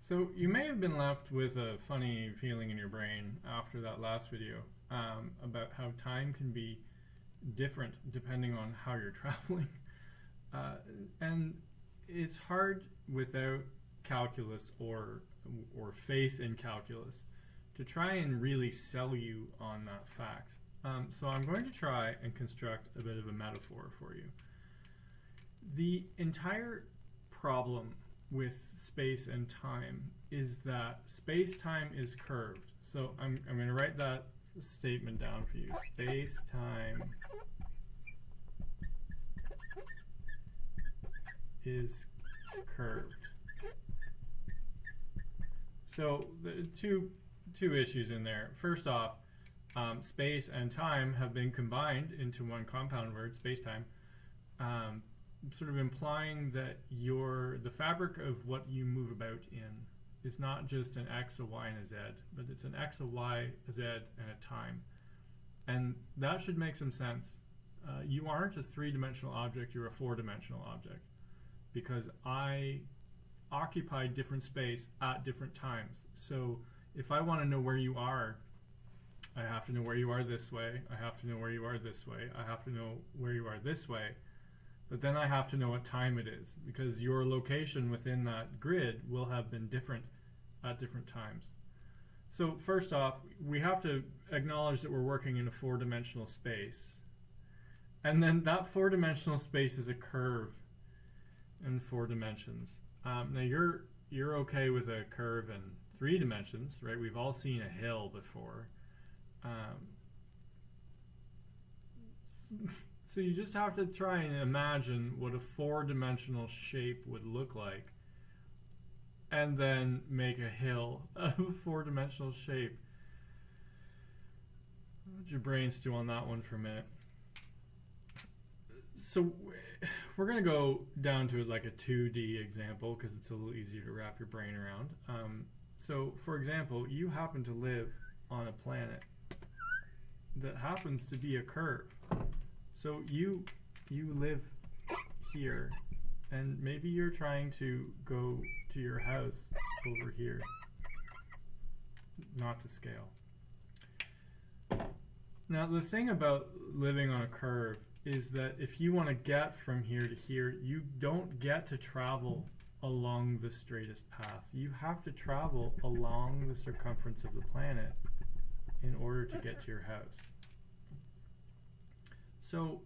So you may have been left with a funny feeling in your brain after that last video about how time can be different depending on how you're traveling. And it's hard without calculus or faith in calculus to try and really sell you on that fact. So I'm going to try and construct a bit of a metaphor for you. The entire problem with space and time is that space-time is curved. So I'm going to write that statement down for you. Space-time is curved. So the two issues in there. First off, space and time have been combined into one compound word, space-time, sort of implying that the fabric of what you move about in is not just an x, a y, and a z, but it's an x, a y, a z, and a time. And that should make some sense. You aren't a three-dimensional object, you're a four-dimensional object, because I occupy different space at different times. So if I want to know where you are, I have to know where you are this way, I have to know where you are this way, I have to know where you are this way, but then I have to know what time it is, because your location within that grid will have been different at different times. So first off, we have to acknowledge that we're working in a four-dimensional space. And then that four-dimensional space is a curve in 4 dimensions. Now you're okay with a curve in 3 dimensions, right? We've all seen a hill before. So you just have to try and imagine what a 4-dimensional shape would look like, and then make a hill of a 4-dimensional shape. Let your brain stew on that one for a minute. So we're going to go down to like a 2D example because it's a little easier to wrap your brain around. So for example, you happen to live on a planet that happens to be a curve. So you live here, and maybe you're trying to go to your house over here. Not to scale. Now the thing about living on a curve is that if you want to get from here to here, you don't get to travel along the straightest path. You have to travel along the circumference of the planet in order to get to your house. So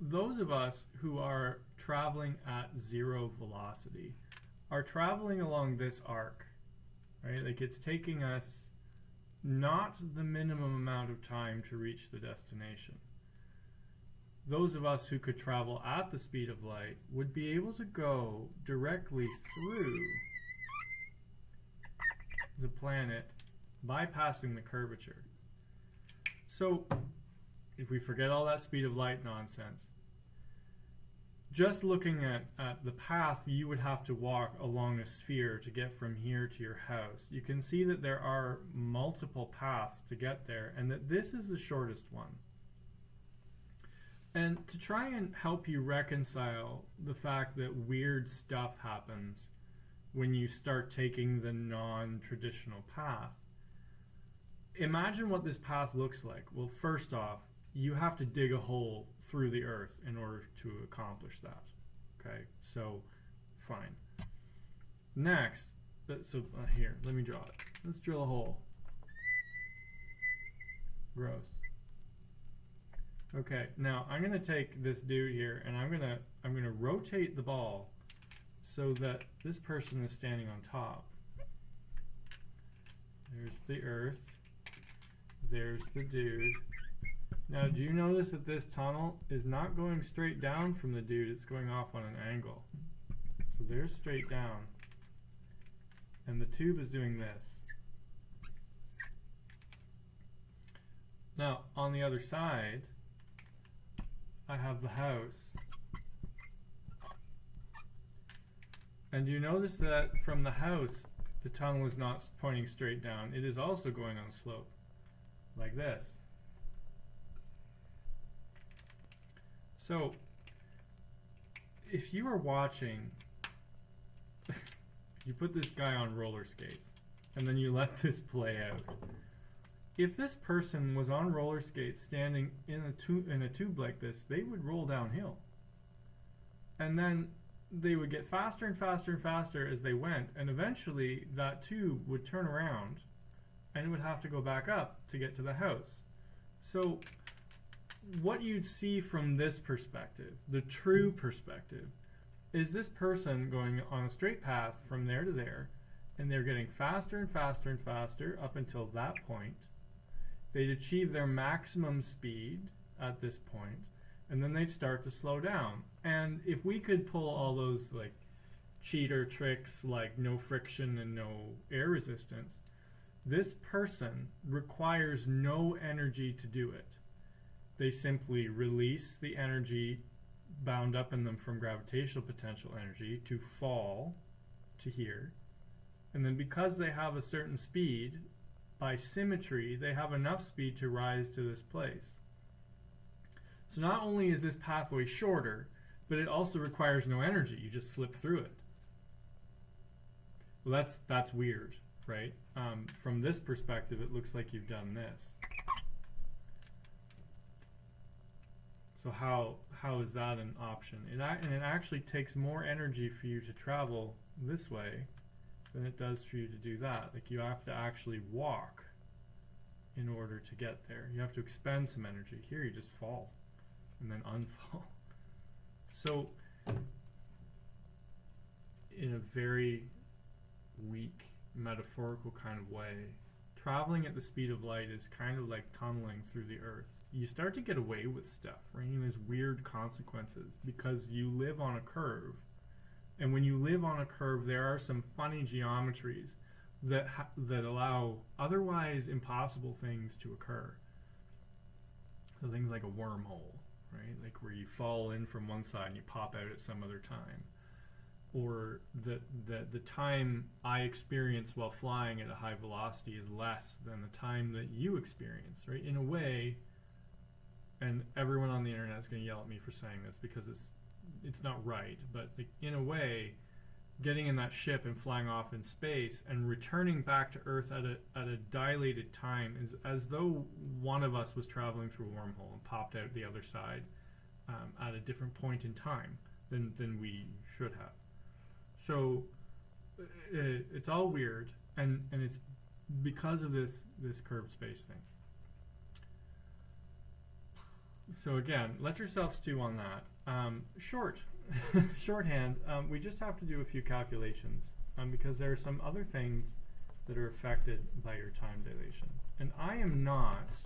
those of us who are traveling at 0 velocity are traveling along this arc, right? Like it's taking us not the minimum amount of time to reach the destination. Those of us who could travel at the speed of light would be able to go directly through the planet, bypassing the curvature. So if we forget all that speed of light nonsense, just looking at the path you would have to walk along a sphere to get from here to your house, you can see that there are multiple paths to get there, and that this is the shortest one. And to try and help you reconcile the fact that weird stuff happens when you start taking the non-traditional path, imagine what this path looks like. Well, first off, you have to dig a hole through the earth in order to accomplish that. Okay, so fine. Next, here, let me draw it. Let's drill a hole. Gross. Okay, now I'm going to take this dude here and I'm going to rotate the ball so that this person is standing on top. There's the earth. There's the dude. Now, do you notice that this tunnel is not going straight down from the dude, it's going off on an angle. So there's straight down. And the tube is doing this. Now, on the other side, I have the house. And you notice that from the house, the tunnel is not pointing straight down. It is also going on a slope, like this. So, if you are watching You put this guy on roller skates, and then you let this play out. If this person was on roller skates standing in a tube like this, they would roll downhill. And then they would get faster and faster and faster as they went, and eventually that tube would turn around and it would have to go back up to get to the house. So what you'd see from this perspective, the true perspective, is this person going on a straight path from there to there, and they're getting faster and faster and faster up until that point. They'd achieve their maximum speed at this point, and then they'd start to slow down. And if we could pull all those like cheater tricks like no friction and no air resistance, this person requires no energy to do it. They simply release the energy bound up in them from gravitational potential energy to fall to here. And then because they have a certain speed, by symmetry, they have enough speed to rise to this place. So not only is this pathway shorter, but it also requires no energy. You just slip through it. Well, that's weird, right? From this perspective, it looks like you've done this. So how is that an option? And it actually takes more energy for you to travel this way than it does for you to do that. Like, you have to actually walk in order to get there. You have to expend some energy. Here you just fall and then unfall. So in a very weak metaphorical kind of way, traveling at the speed of light is kind of like tunneling through the earth. You start to get away with stuff, right? And there's weird consequences because you live on a curve. And when you live on a curve, there are some funny geometries that allow otherwise impossible things to occur. So things like a wormhole, right? Like where you fall in from one side and you pop out at some other time. Or the time I experience while flying at a high velocity is less than the time that you experience, right? In a way, and everyone on the internet is going to yell at me for saying this because it's not right, but like, in a way, getting in that ship and flying off in space and returning back to Earth at a dilated time is as though one of us was traveling through a wormhole and popped out the other side at a different point in time than we should have. So it's all weird, and it's because of this curved space thing. So again, let yourself stew on that. Shorthand, we just have to do a few calculations because there are some other things that are affected by your time dilation. And I am not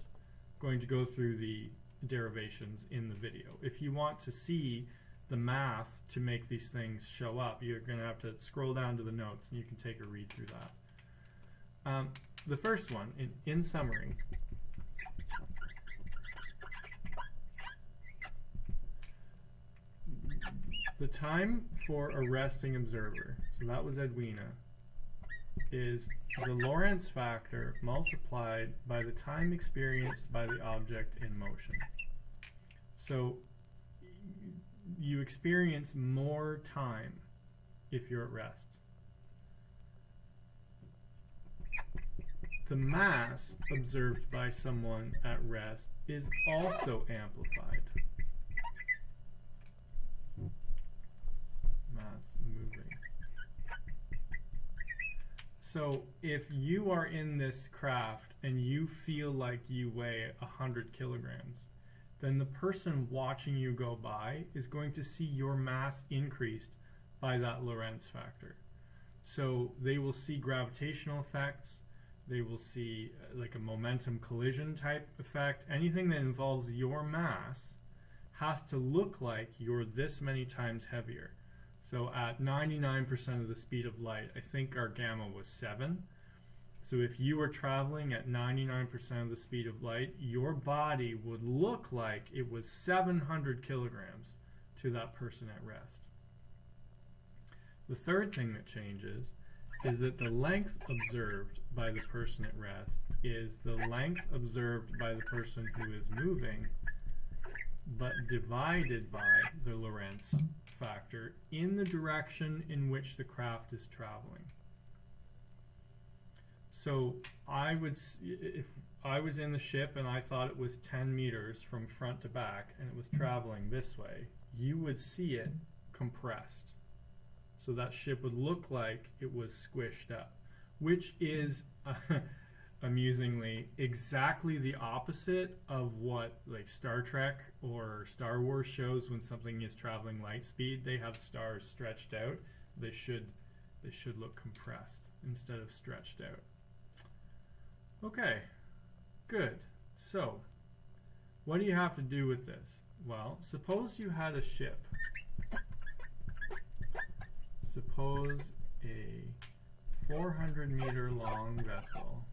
going to go through the derivations in the video. If you want to see the math to make these things show up, you're going to have to scroll down to the notes and you can take a read through that. The first one, in summary, the time for a resting observer, so that was Edwina, is the Lorentz factor multiplied by the time experienced by the object in motion. So you experience more time if you're at rest. The mass observed by someone at rest is also amplified. Mass moving. So if you are in this craft and you feel like you weigh 100 kilograms, then the person watching you go by is going to see your mass increased by that Lorentz factor. So they will see gravitational effects, they will see like a momentum collision type effect. Anything that involves your mass has to look like you're this many times heavier. So at 99% of the speed of light, I think our gamma was 7. So if you were traveling at 99% of the speed of light, your body would look like it was 700 kilograms to that person at rest. The third thing that changes is that the length observed by the person at rest is the length observed by the person who is moving, but divided by the Lorentz factor in the direction in which the craft is traveling. So if I was in the ship and I thought it was 10 meters from front to back and it was traveling this way, you would see it compressed. So that ship would look like it was squished up, which is amusingly exactly the opposite of what like Star Trek or Star Wars shows when something is traveling light speed. They have stars stretched out. They should look compressed instead of stretched out. Okay, good. So what do you have to do with this? Well, suppose you had a ship. Suppose a 400-meter long vessel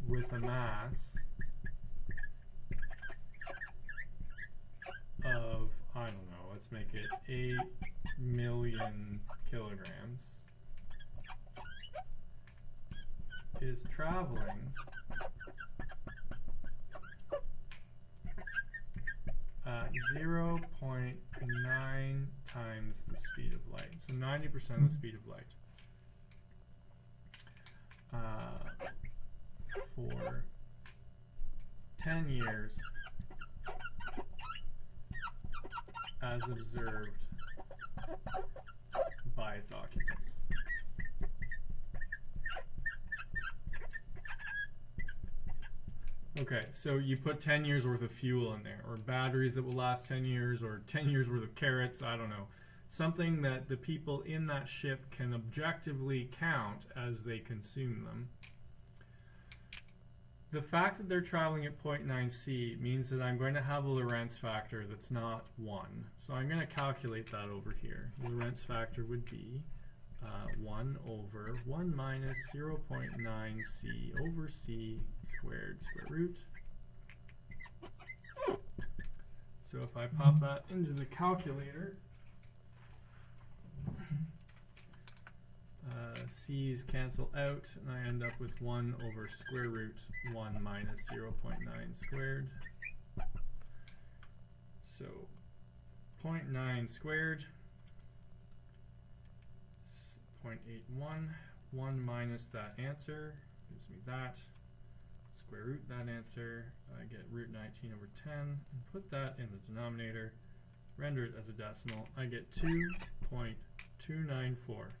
with a mass of, I don't know, let's make it 8 million kilograms, is traveling at 0.9 times the speed of light. So 90% of the speed of light. For 10 years as observed by its occupants. Okay, so you put 10 years worth of fuel in there, or batteries that will last 10 years, or 10 years worth of carrots, I don't know. Something that the people in that ship can objectively count as they consume them. The fact that they're traveling at 0.9 c means that I'm going to have a Lorentz factor that's not 1. So I'm going to calculate that over here. The Lorentz factor would be 1 over 1 minus 0.9 c over c squared square root. So if I pop that into the calculator, c's cancel out, and I end up with 1 over square root 1 minus 0.9 squared. So 0.9 squared, 0.81, 1 minus that answer gives me that, square root that answer, I get root 19 over 10, and put that in the denominator, render it as a decimal, I get 2.294.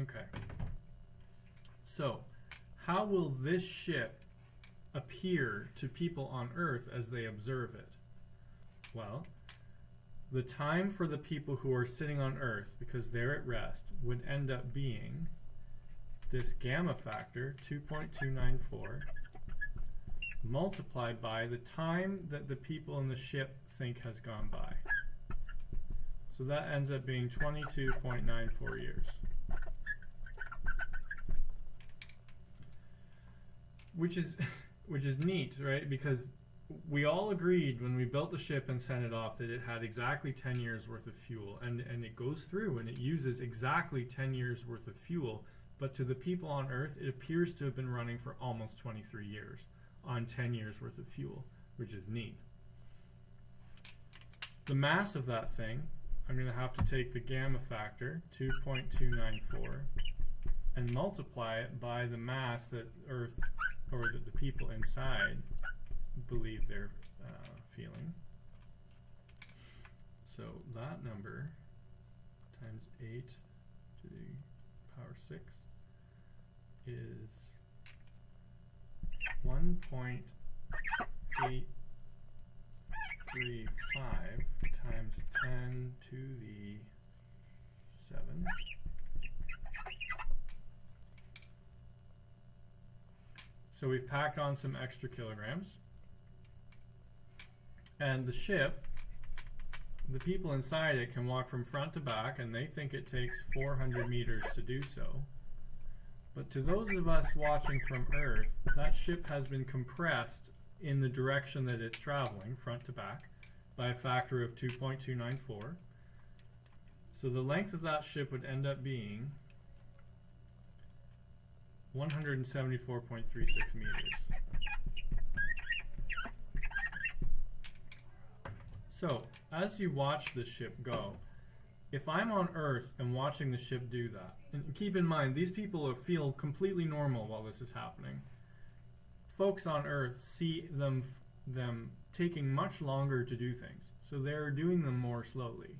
Okay, so how will this ship appear to people on Earth as they observe it? Well, the time for the people who are sitting on Earth, because they're at rest, would end up being this gamma factor, 2.294, multiplied by the time that the people in the ship think has gone by. So that ends up being 22.94 years. Which is neat, right? Because we all agreed when we built the ship and sent it off that it had exactly 10 years worth of fuel, and it goes through and it uses exactly 10 years worth of fuel, but to the people on Earth it appears to have been running for almost 23 years on 10 years worth of fuel, which is neat. The mass of that thing, I'm going to have to take the gamma factor, 2.294, and multiply it by the mass that Earth, or that the people inside believe they're feeling. So that number times 8 to the power 6 is 1.835 times 10 to the 7. So we've packed on some extra kilograms. And the ship, the people inside it can walk from front to back, and they think it takes 400 meters to do so. But to those of us watching from Earth, that ship has been compressed in the direction that it's traveling, front to back, by a factor of 2.294. So the length of that ship would end up being 174.36 meters. So, as you watch the ship go, if I'm on Earth and watching the ship do that, and keep in mind, these people feel completely normal while this is happening. Folks on Earth see them taking much longer to do things, so they're doing them more slowly.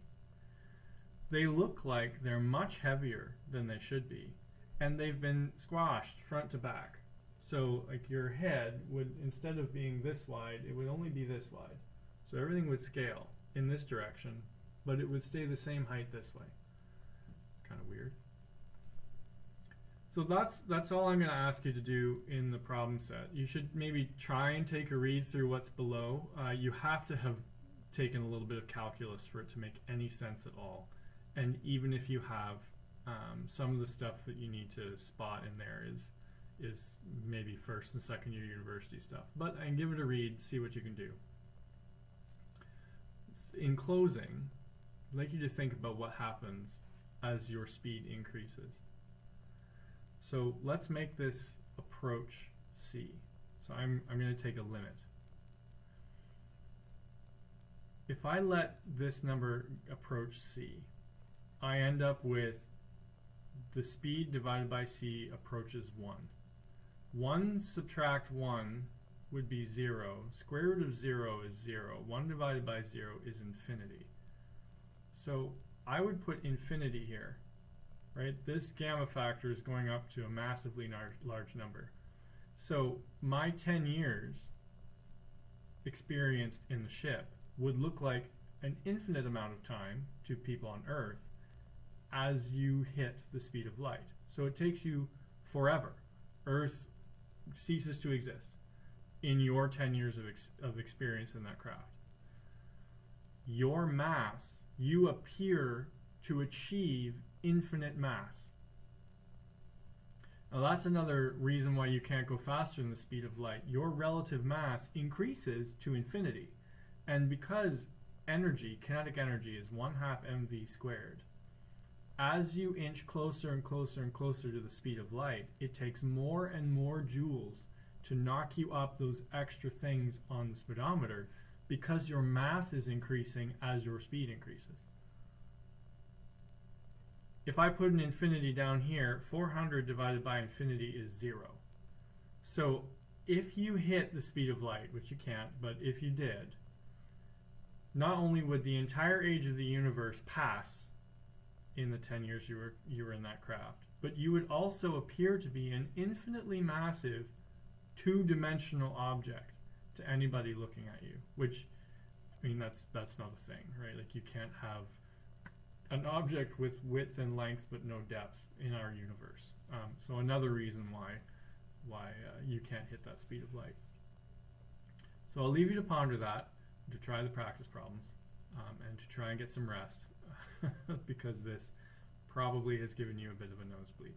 They look like they're much heavier than they should be, and they've been squashed front to back. So like your head would, instead of being this wide, it would only be this wide. So everything would scale in this direction, but it would stay the same height this way. It's kind of weird. So that's all I'm going to ask you to do in the problem set. You should maybe try and take a read through what's below. You have to have taken a little bit of calculus for it to make any sense at all. And even if you have, some of the stuff that you need to spot in there is maybe first and second year university stuff. But and give it a read, see what you can do. In closing, I'd like you to think about what happens as your speed increases. So let's make this approach c. So I'm going to take a limit. If I let this number approach c, I end up with the speed divided by c approaches 1. 1 subtract 1 would be 0. Square root of 0 is 0. 1 divided by 0 is infinity. So I would put infinity here. Right? This gamma factor is going up to a massively large number. So my 10 years experienced in the ship would look like an infinite amount of time to people on Earth as you hit the speed of light. So it takes you forever. Earth ceases to exist in your 10 years of experience in that craft. Your mass, you appear to achieve infinite mass. Now that's another reason why you can't go faster than the speed of light. Your relative mass increases to infinity. And because energy, kinetic energy, is 1/2 mv squared, as you inch closer and closer and closer to the speed of light, it takes more and more joules to knock you up those extra things on the speedometer because your mass is increasing as your speed increases. If I put an infinity down here, 400 divided by infinity is 0. So if you hit the speed of light, which you can't, but if you did, not only would the entire age of the universe pass in the 10 years you were in that craft, but you would also appear to be an infinitely massive two-dimensional object to anybody looking at you, which, I mean, that's not a thing, right? Like, you can't have an object with width and length but no depth in our universe. So another reason why you can't hit that speed of light. So I'll leave you to ponder that, to try the practice problems, and to try and get some rest because this probably has given you a bit of a nosebleed.